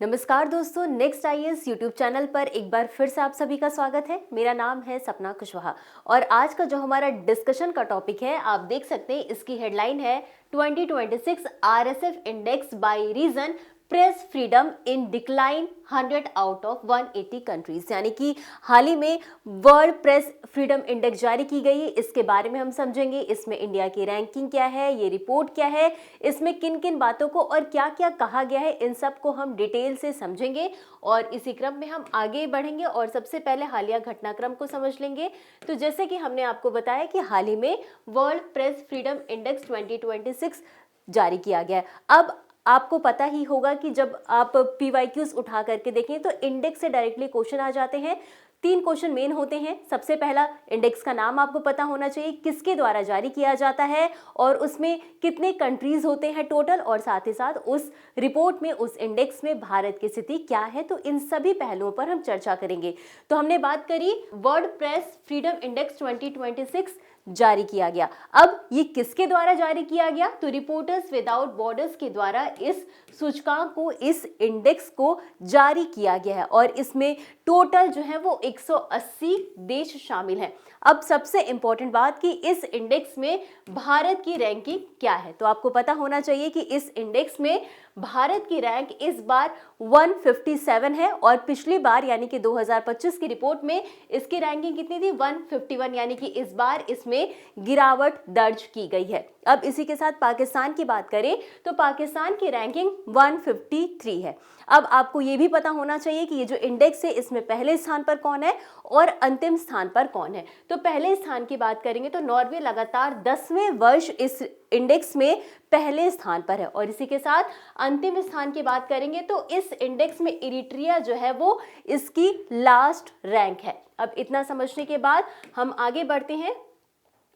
नमस्कार दोस्तों, next IAS YouTube channel पर एक बार फिर से आप सभी का स्वागत है। मेरा नाम है सपना कुशवाहा और आज का जो हमारा डिस्कशन का टॉपिक है, आप देख सकते हैं, इसकी हेडलाइन है 2026 RSF index by region press freedom in decline 100 out of 180 countries. यानी कि हाल ही में वर्ल्ड प्रेस फ्रीडम इंडेक्स जारी की गई है। इसके बारे में हम समझेंगे, इसमें इंडिया की रैंकिंग क्या है, ये रिपोर्ट क्या है, इसमें किन किन बातों को और क्या क्या कहा गया है, इन सब को हम डिटेल से समझेंगे और इसी क्रम में हम आगे बढ़ेंगे। और सबसे पहले हालिया घटनाक्रम को समझ लेंगे। तो जैसे कि हमने आपको बताया कि हाल ही में वर्ल्ड प्रेस फ्रीडम इंडेक्स 2026 जारी किया गया है। अब आपको पता ही होगा कि जब आप पीवाईक्यूज उठा करके देखें तो इंडेक्स से डायरेक्टली क्वेश्चन आ जाते हैं। 3 क्वेश्चन मेन होते हैं। सबसे पहला, इंडेक्स का नाम आपको पता होना चाहिए, किसके द्वारा जारी किया जाता है और उसमें कितने कंट्रीज होते हैं टोटल, और साथ ही साथ उस रिपोर्ट में, उस इंडेक्स में भारत की स्थिति क्या है। तो इन सभी पहलुओं पर हम चर्चा करेंगे। तो हमने बात करी वर्ल्ड प्रेस फ्रीडम इंडेक्स 2026 जारी किया गया। अब ये किसके द्वारा जारी किया गया? तो रिपोर्टर्स विदाउट बॉर्डर्स के द्वारा इस सूचकांक को, इस इंडेक्स को जारी किया गया है और इसमें टोटल जो है वो 180 देश शामिल हैं। अब सबसे इंपॉर्टेंट बात कि इस इंडेक्स में भारत की रैंकिंग क्या है। तो आपको पता होना चाहिए कि इस इंडेक्स में भारत की रैंक इस बार 157 है और पिछली बार यानी कि 2025 की रिपोर्ट में इसकी रैंकिंग कितनी थी? 151। यानी कि इस बार इसमें गिरावट दर्ज की गई है। अब इसी के साथ पाकिस्तान की बात करें तो पाकिस्तान की रैंकिंग 153 है। अब आपको ये भी पता होना चाहिए कि ये जो इंडेक्स है, इसमें पहले स्थान पर कौन है और अंतिम स्थान पर कौन है। तो पहले स्थान की बात करेंगे तो नॉर्वे लगातार 10वें वर्ष इस इंडेक्स में पहले स्थान पर है और इसी के साथ अंतिम स्थान की बात करेंगे तो इस इंडेक्स में इरिट्रिया जो है वो इसकी लास्ट रैंक है। अब इतना समझने के बाद हम आगे बढ़ते हैं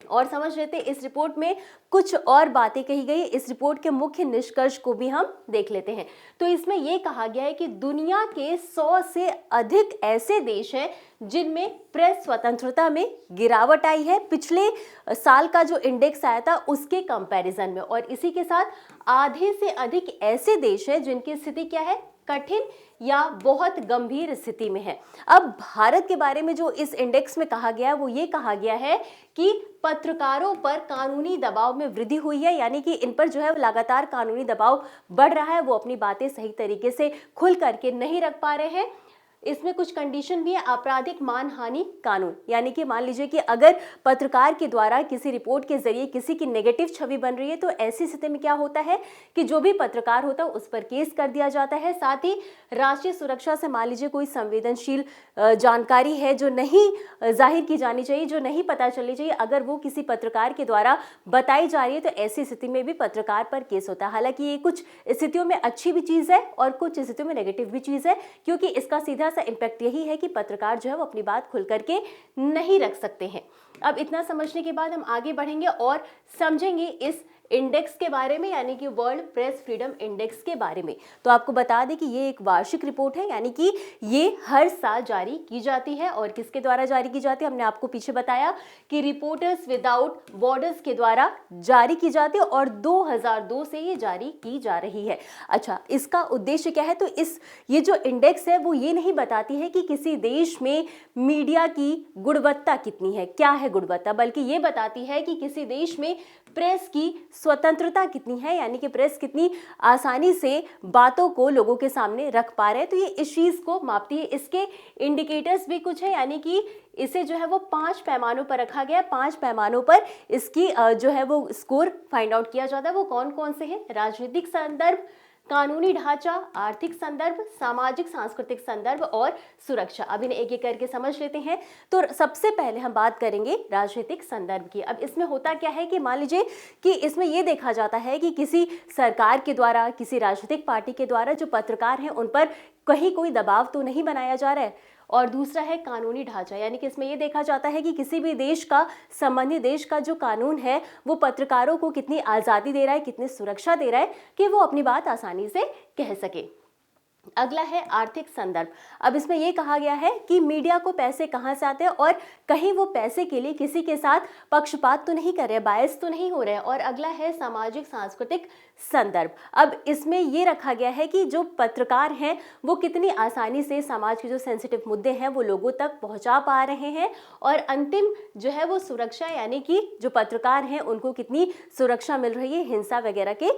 और समझ लेते हैं इस रिपोर्ट में कुछ और बातें कही गई। इस रिपोर्ट के मुख्य निष्कर्ष को भी हम देख लेते हैं। तो इसमें यह कहा गया है कि दुनिया के 100 से अधिक ऐसे देश हैं जिनमें प्रेस स्वतंत्रता में गिरावट आई है पिछले साल का जो इंडेक्स आया था उसके कंपैरिजन में, और इसी के साथ आधे से अधिक ऐसे देश हैं जिनकी स्थिति क्या है? कठिन या बहुत गंभीर स्थिति में है। अब भारत के बारे में जो इस इंडेक्स में कहा गया है वो ये कहा गया है कि पत्रकारों पर कानूनी दबाव में वृद्धि हुई है। यानी कि इन पर जो है लगातार कानूनी दबाव बढ़ रहा है, वो अपनी बातें सही तरीके से खुल करके नहीं रख पा रहे हैं। इसमें कुछ कंडीशन भी है। आपराधिक मानहानि कानून, यानी कि मान लीजिए कि अगर पत्रकार के द्वारा किसी रिपोर्ट के जरिए किसी की नेगेटिव छवि बन रही है तो ऐसी स्थिति में क्या होता है कि जो भी पत्रकार होता है उस पर केस कर दिया जाता है। साथ ही राष्ट्रीय सुरक्षा से मान लीजिए कोई संवेदनशील जानकारी है जो नहीं जाहिर की जानी चाहिए, जो नहीं पता चलनी चाहिए, अगर वो किसी पत्रकार के द्वारा बताई जा रही है तो ऐसी स्थिति में भी पत्रकार पर केस होता है। हालांकि ये कुछ स्थितियों में अच्छी भी चीज़ है और कुछ स्थितियों में नेगेटिव भी चीज़ है, क्योंकि इसका सीधा सा इम्पैक्ट यही है कि पत्रकार जो है वो अपनी बात खुल करके नहीं रख सकते हैं। अब इतना समझने के बाद हम आगे बढ़ेंगे और समझेंगे इस इंडेक्स के बारे में, यानी कि वर्ल्ड प्रेस फ्रीडम इंडेक्स के बारे में। तो आपको बता दें कि ये एक वार्षिक रिपोर्ट है, यानी कि ये हर साल जारी की जाती है। और किसके द्वारा जारी की जाती है? हमने आपको पीछे बताया कि रिपोर्टर्स विदाउट बॉर्डर्स के द्वारा जारी की जाती है और 2002 से ये जारी की जा रही है। अच्छा, इसका उद्देश्य क्या है? तो ये जो इंडेक्स है वो ये नहीं बताती है कि किसी देश में मीडिया की गुणवत्ता कितनी है, क्या है गुणवत्ता, बल्कि ये बताती है कि किसी देश में प्रेस की स्वतंत्रता कितनी है, यानी कि प्रेस कितनी आसानी से बातों को लोगों के सामने रख पा रहे हैं। तो ये इस चीज़ को मापती है। इसके इंडिकेटर्स भी कुछ है, यानी कि इसे जो है वो 5 पैमानों पर रखा गया है। 5 पैमानों पर इसकी जो है वो स्कोर फाइंड आउट किया जाता है। वो कौन कौन से हैं? राजनीतिक संदर्भ, कानूनी ढांचा, आर्थिक संदर्भ, सामाजिक सांस्कृतिक संदर्भ और सुरक्षा। अब इन्हें एक एक करके समझ लेते हैं। तो सबसे पहले हम बात करेंगे राजनीतिक संदर्भ की। अब इसमें होता क्या है कि मान लीजिए कि इसमें यह देखा जाता है कि किसी सरकार के द्वारा, किसी राजनीतिक पार्टी के द्वारा जो पत्रकार हैं उन पर कहीं कोई दबाव तो नहीं बनाया जा रहा है। और दूसरा है कानूनी ढांचा, यानी कि इसमें यह देखा जाता है कि किसी भी देश का, संबंधित देश का जो कानून है वो पत्रकारों को कितनी आज़ादी दे रहा है, कितनी सुरक्षा दे रहा है कि वो अपनी बात आसानी से कह सके। अगला है आर्थिक संदर्भ। अब इसमें यह कहा गया है कि मीडिया को पैसे कहां से आते हैं और कहीं वो पैसे के लिए किसी के साथ पक्षपात तो नहीं कर रहे, बायस तो नहीं हो रहे हैं। और अगला है सामाजिक सांस्कृतिक संदर्भ। अब इसमें यह रखा गया है कि जो पत्रकार हैं वो कितनी आसानी से समाज के जो सेंसिटिव मुद्दे हैं वो लोगों तक पहुंचा पा रहे हैं, और अंतिम जो है वो सुरक्षा, यानी कि जो पत्रकार हैं उनको कितनी सुरक्षा मिल रही है हिंसा वगैरह के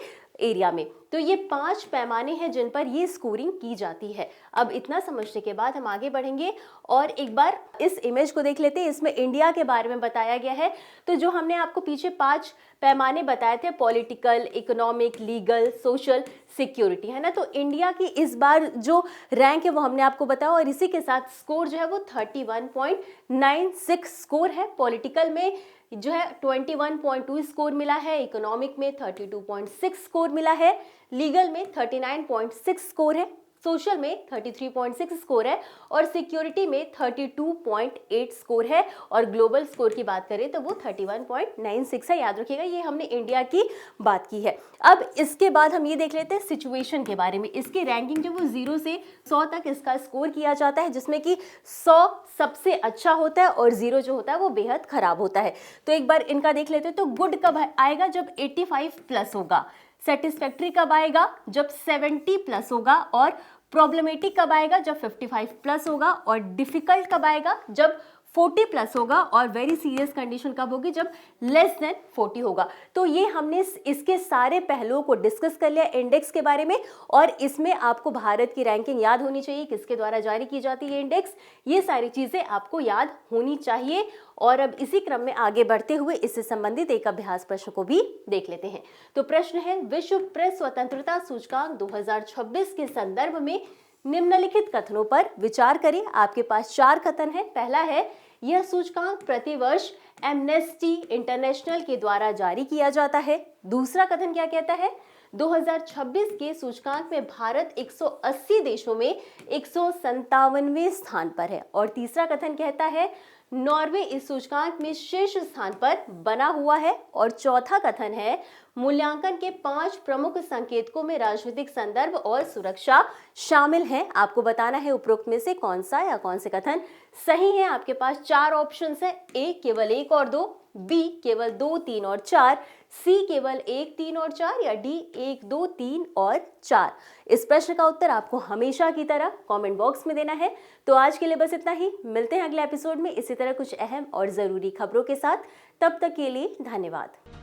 एरिया में। तो ये 5 पैमाने हैं जिन पर ये स्कोरिंग की जाती है। अब इतना समझने के बाद हम आगे बढ़ेंगे और एक बार इस इमेज को देख लेते हैं। इसमें इंडिया के बारे में बताया गया है। तो जो हमने आपको पीछे 5 पैमाने बताए थे, political, economic, legal, social, security, है ना। तो इंडिया की इस बार जो रैंक है वो हमने आपको बताया, और इसी के साथ स्कोर जो है वो 31.96 स्कोर है। पॉलिटिकल में जो है 21.2 स्कोर मिला है, इकोनॉमिक में 32.6 स्कोर मिला है, लीगल में 39.6 स्कोर है, सोशल में 33.6 स्कोर है, और सिक्योरिटी में 32.8 स्कोर है, और ग्लोबल स्कोर की बात करें तो वो 31.96 है। याद रखिएगा, ये हमने इंडिया की बात की है। अब इसके बाद हम ये देख लेते हैं सिचुएशन के बारे में। इसकी रैंकिंग जो वो 0 से 100 तक इसका स्कोर किया जाता है, जिसमें कि 100 सबसे अच्छा होता है और 0 जो होता है वो बेहद खराब होता है। तो एक बार इनका देख लेते हैं। तो गुड कब आएगा? जब 85 प्लस होगा। सेटिस्फैक्ट्री कब आएगा? जब 70 प्लस होगा। और प्रॉब्लमेटिक कब आएगा? जब 55 प्लस होगा। और डिफिकल्ट कब आएगा? जब 40 प्लस होगा। और वेरी सीरियस कंडीशन कब होगी? जब लेस देन 40 होगा। तो ये हमने इसके सारे पहलुओं को डिस्कस कर लिया इंडेक्स के बारे में। और इसमें आपको भारत की रैंकिंग याद होनी चाहिए, किसके द्वारा जारी की जाती है इंडेक्स, ये सारी चीजें आपको याद होनी चाहिए। और अब इसी क्रम में आगे बढ़ते हुए इससे संबंधित एक अभ्यास प्रश्न को भी देख लेते हैं। तो प्रश्न है, विश्व प्रेस स्वतंत्रता सूचकांक 2026 के संदर्भ में निम्नलिखित कथनों पर विचार करें। आपके पास 4 कथन है। पहला है, यह सूचकांक प्रतिवर्ष एमनेस्टी इंटरनेशनल के द्वारा जारी किया जाता है। दूसरा कथन क्या कहता है? 2026 के सूचकांक में भारत 180 देशों में 157वें स्थान पर है। और तीसरा कथन कहता है, नॉर्वे इस सूचकांक में शीर्ष स्थान पर बना हुआ है। और चौथा कथन है, मूल्यांकन के 5 प्रमुख संकेतकों में राजनीतिक संदर्भ और सुरक्षा शामिल है। आपको बताना है उपरोक्त में से कौन सा या कौन से कथन सही है। आपके पास 4 ऑप्शंस है। ए केवल 1 और 2, बी केवल 2, 3 और 4, सी केवल 1, 3 और 4, या डी 1, 2, 3 और 4। इस प्रश्न का उत्तर आपको हमेशा की तरह कमेंट बॉक्स में देना है। तो आज के लिए बस इतना ही। मिलते हैं अगले एपिसोड में इसी तरह कुछ अहम और जरूरी खबरों के साथ। तब तक के लिए धन्यवाद।